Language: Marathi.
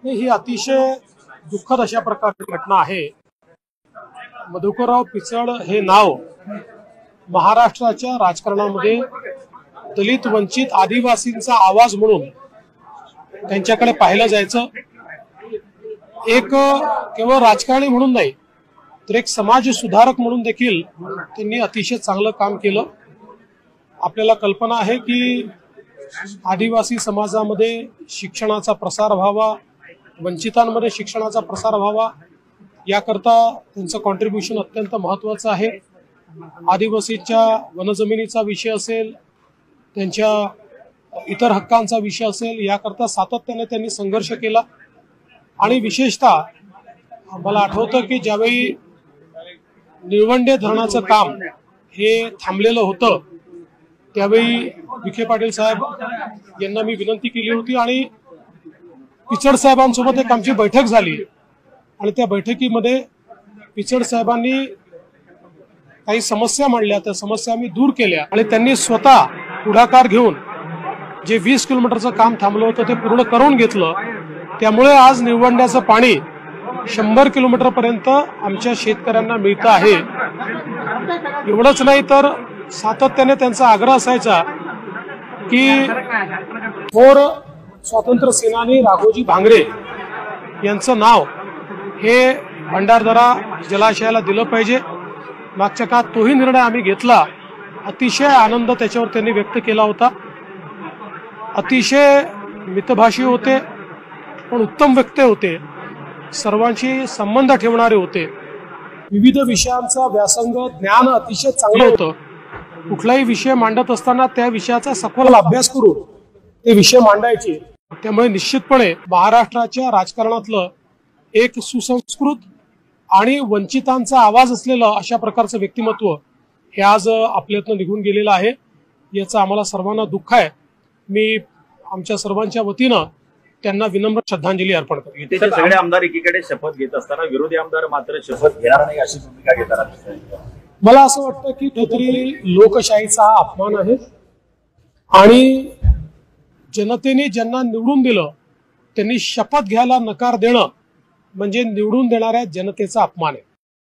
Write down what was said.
ही अतिशय दुःखद अशा प्रकारची घटना आहे। मधुकरराव पिचड हे नाव महाराष्ट्राच्या राजकारणामध्ये दलित वंचित आदिवासींचा आवाज म्हणून त्यांच्याकडे पाहिलं जायचं। एक केवळ राजकारणी म्हणून नाही तर एक समाज सुधारक म्हणून देखील त्यांनी अतिशय चांगलं काम केलं। आपल्याला कल्पना आहे की आदिवासी समाजामध्ये शिक्षणाचा प्रसार व्हावा, वंचितांमध्ये शिक्षणाचा प्रसार व्हावा याकरता त्यांचं कॉन्ट्रीब्युशन अत्यंत महत्त्वाचं आहे। आदिवासीच्या वनजमिनीचा विषय असेल, त्यांच्या इतर हक्कांचा विषय असेल, याकरता सातत्याने त्यांनी संघर्ष केला। आणि विशेषतः मला आठवतं की ज्यावेळी निळवंडे धरणाचं काम हे थांबलेलं होतं त्यावेळी विखे पाटील साहेब यांना मी विनंती केली होती आणि पिचड साहेबांसोबत एक आमची बैठक झाली आणि त्या बैठकीमध्ये पिचड साहेबांनी काही समस्या मांडल्या, त्या समस्या आम्ही दूर केल्या आणि त्यांनी स्वतः पुढाकार घेऊन जे 20 किलोमीटरचं काम थांबलं होतं ते पूर्ण करून घेतलं। त्यामुळे आज निळवंड्याचं पाणी 100 किलोमीटर पर्यंत आमच्या शेतकऱ्यांना मिळतं आहे। एवढंच नाही तर सातत्याने त्यांचा आग्रह असायचा की थोर स्वातंत्र्य सेनानी राघोजी भांगरे यांचं नाव हे भंडारदरा जलाशयाला दिलं पाहिजे। मागच्या काळात तोही निर्णय आम्ही घेतला। अतिशय आनंद त्याच्यावर त्यांनी व्यक्त केला होता। अतिशय मितभाषी होते, पण उत्तम व्यक्ती होते, सर्वांशी संबंध ठेवणारे होते। विविध विषयांचा व्यासंग ज्ञान अतिशय चांगलं होतं। कुठलाही विषय मांडत असताना त्या विषयाचा सखोल अभ्यास करून ते विषय मांडायचे। त्यामुळे निश्चितपणे महाराष्ट्राच्या राजकारणातलं एक सुसंस्कृत आणि वंचितांचा आवाज असलेलं अशा प्रकारचं व्यक्तिमत्व हे आज आपल्यातनं निघून गेलेलं आहे। याचं आम्हाला सर्वांना दुःख आहे। मी आमच्या सर्वांच्या वतीनं त्यांना विनम्र श्रद्धांजली अर्पण करतो। युतीचे सगळे आमदार एकीकडे शपथ घेत असताना विरोधी आमदार मात्र शपथ घेणार नाही अशी भूमिका घेताना मला असं वाटतं की कुठेतरी लोकशाहीचा हा अपमान आहे आणि जनतेने ज्यांना निवडून दिलं त्यांनी शपथ घ्यायला नकार देणं म्हणजे निवडून देणाऱ्या जनतेचा अपमान आहे।